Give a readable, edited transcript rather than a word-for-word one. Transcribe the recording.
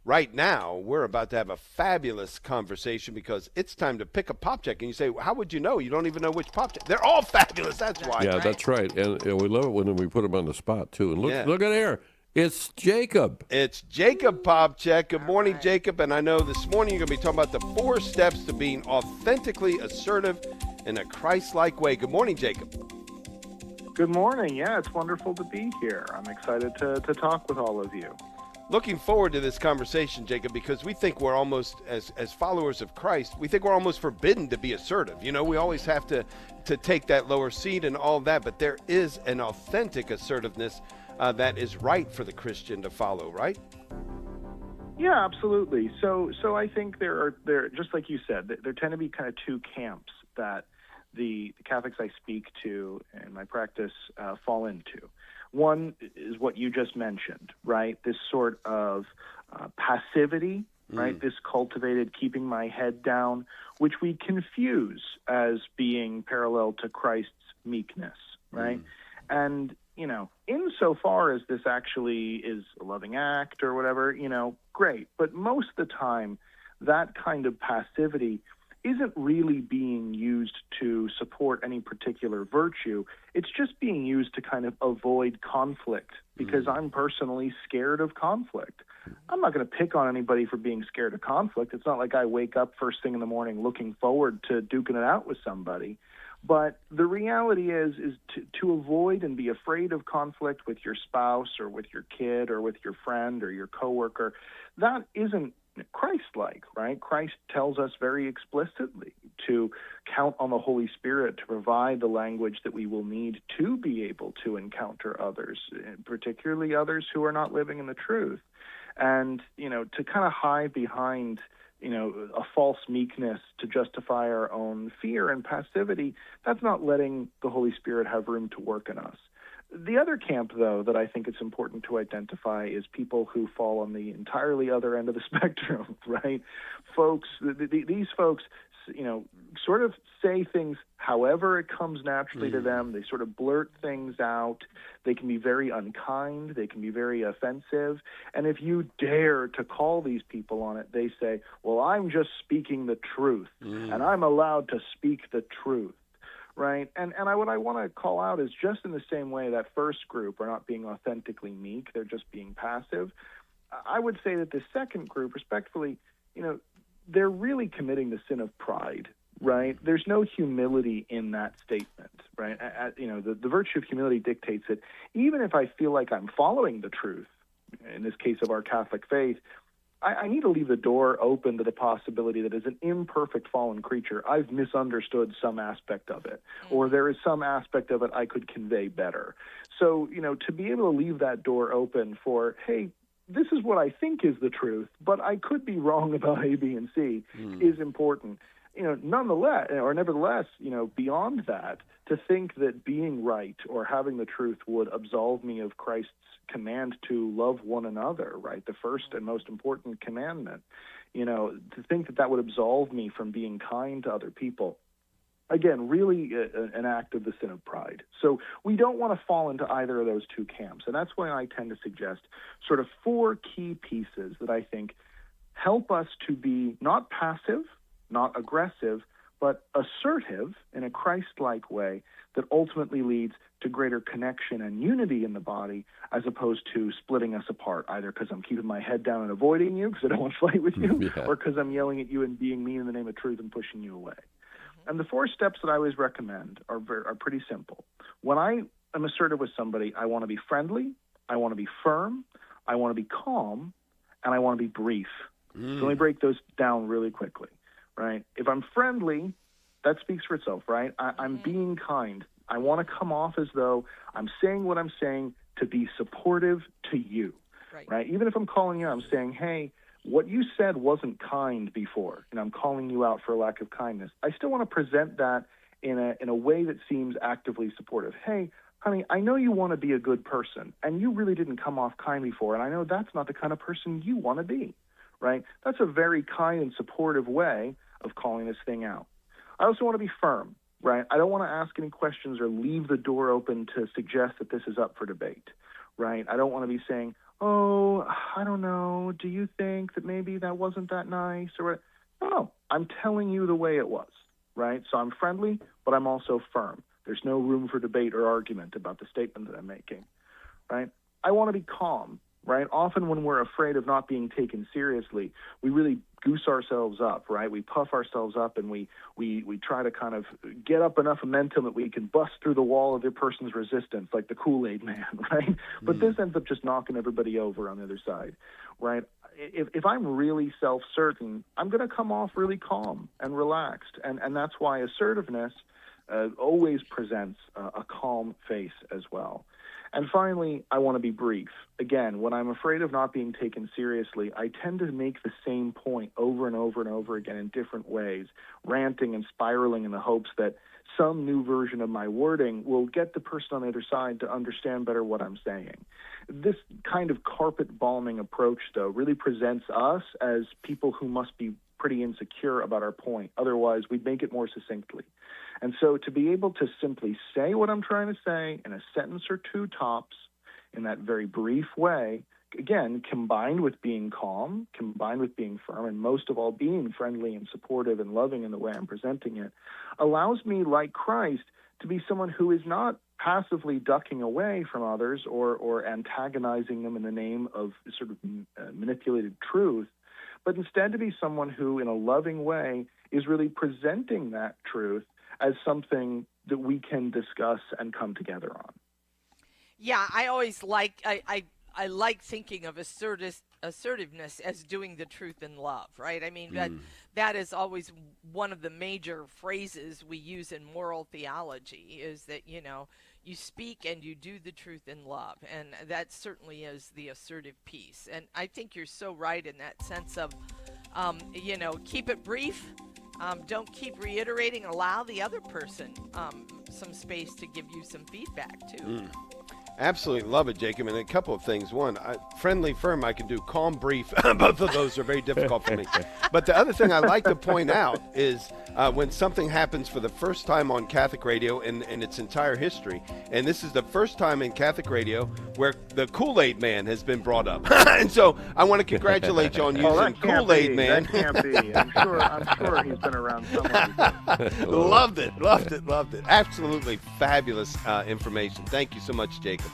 right now we're about to have a fabulous conversation because it's time to pick a Popcak. And you say, how would you know? You don't even know which Popcak. They're all fabulous. That's why. Yeah, that's right. And we love it when we put them on the spot, too. And look at here. It's Jacob. It's Jacob Popcak. Good morning, Jacob. And I know this morning you're going to be talking about the 4 steps to being authentically assertive in a Christ-like way. Good morning, Jacob. Good morning. Yeah, it's wonderful to be here. I'm excited to talk with all of you. Looking forward to this conversation, Jacob, because we think we're almost, as followers of Christ, we think we're almost forbidden to be assertive. You know, we always have to take that lower seat and all that, but there is an authentic assertiveness that is right for the Christian to follow, right? Yeah, absolutely. So I think there just like you said, there tend to be kind of 2 camps that the Catholics I speak to and my practice fall into. One is what you just mentioned, right? This sort of passivity, right? This cultivated keeping my head down, which we confuse as being parallel to Christ's meekness, right? And, you know, insofar as this actually is a loving act or whatever, you know, great. But most of the time, that kind of passivity isn't really being used to support any particular virtue. It's just being used to kind of avoid conflict because I'm personally scared of conflict. I'm not going to pick on anybody for being scared of conflict. It's not like I wake up first thing in the morning looking forward to duking it out with somebody. But the reality is to avoid and be afraid of conflict with your spouse or with your kid or with your friend or your coworker, that isn't Christ-like, right? Christ tells us very explicitly to count on the Holy Spirit to provide the language that we will need to be able to encounter others, particularly others who are not living in the truth. And, you know, to kind of hide behind, you know, a false meekness to justify our own fear and passivity, that's not letting the Holy Spirit have room to work in us. The other camp, though, that I think it's important to identify is people who fall on the entirely other end of the spectrum, right? These folks, you know, sort of say things however it comes naturally to them. They sort of blurt things out. They can be very unkind. They can be very offensive. And if you dare to call these people on it, they say, well, I'm just speaking the truth, and I'm allowed to speak the truth. Right. And what I want to call out is just in the same way that first group are not being authentically meek, they're just being passive. I would say that the second group, respectfully, you know, they're really committing the sin of pride. Right. There's no humility in that statement. Right. You know, the virtue of humility dictates that even if I feel like I'm following the truth, in this case of our Catholic faith, I need to leave the door open to the possibility that as an imperfect fallen creature, I've misunderstood some aspect of it, or there is some aspect of it I could convey better. So, you know, to be able to leave that door open for, hey, this is what I think is the truth, but I could be wrong about A, B, and C is important. You know, nevertheless, you know, beyond that, to think that being right or having the truth would absolve me of Christ's command to love one another, right? The first and most important commandment, you know, to think that that would absolve me from being kind to other people. Again, really an act of the sin of pride. So we don't want to fall into either of those 2 camps. And that's why I tend to suggest sort of 4 key pieces that I think help us to be not passive, not aggressive, but assertive in a Christ-like way that ultimately leads to greater connection and unity in the body as opposed to splitting us apart, either because I'm keeping my head down and avoiding you because I don't want to fight with you, or because I'm yelling at you and being mean in the name of truth and pushing you away. And the 4 steps that I always recommend are pretty simple. When I am assertive with somebody, I want to be friendly, I want to be firm, I want to be calm, and I want to be brief. So let me break those down really quickly. Right? If I'm friendly, that speaks for itself, right? I'm being kind. I want to come off as though I'm saying what I'm saying to be supportive to you, right? Even if I'm calling you out, I'm saying, hey, what you said wasn't kind before, and I'm calling you out for a lack of kindness. I still want to present that in a way that seems actively supportive. Hey, honey, I know you want to be a good person, and you really didn't come off kind before, and I know that's not the kind of person you want to be, right? That's a very kind and supportive way of calling this thing out. I also want to be firm, right? I don't want to ask any questions or leave the door open to suggest that this is up for debate, right? I don't want to be saying, oh, I don't know, do you think that maybe that wasn't that nice? Or no, I'm telling you the way it was, right? So I'm friendly, but I'm also firm. There's no room for debate or argument about the statement that I'm making, right? I want to be calm, right? Often when we're afraid of not being taken seriously, we really goose ourselves up, right? We puff ourselves up and we try to kind of get up enough momentum that we can bust through the wall of the person's resistance, like the Kool-Aid man, right? But this ends up just knocking everybody over on the other side, right? If I'm really self-certain, I'm going to come off really calm and relaxed. And that's why assertiveness always presents a calm face as well. And finally, I want to be brief. Again, when I'm afraid of not being taken seriously, I tend to make the same point over and over and over again in different ways, ranting and spiraling in the hopes that some new version of my wording will get the person on the other side to understand better what I'm saying. This kind of carpet bombing approach, though, really presents us as people who must be pretty insecure about our point. Otherwise, we'd make it more succinctly. And so to be able to simply say what I'm trying to say in a sentence or two tops in that very brief way, again, combined with being calm, combined with being firm, and most of all being friendly and supportive and loving in the way I'm presenting it, allows me, like Christ, to be someone who is not passively ducking away from others or antagonizing them in the name of sort of manipulated truth, but instead to be someone who, in a loving way, is really presenting that truth as something that we can discuss and come together on. Yeah, I always I like thinking of assertiveness as doing the truth in love, right? I mean, that is always one of the major phrases we use in moral theology, is that, you know, you speak and you do the truth in love. And that certainly is the assertive piece. And I think you're so right in that sense of, you know, keep it brief. Don't keep reiterating. Allow the other person some space to give you some feedback, too. Absolutely love it, Jacob. And a couple of things. One, friendly, firm, I can do. Calm, brief. Both of those are very difficult for me. But the other thing I like to point out is when something happens for the first time on Catholic radio in its entire history, and this is the first time in Catholic radio where the Kool-Aid man has been brought up. And so I want to congratulate you on using Kool-Aid man. That can't be. I'm sure he's been around somewhere. Loved it. Absolutely fabulous information. Thank you so much, Jacob.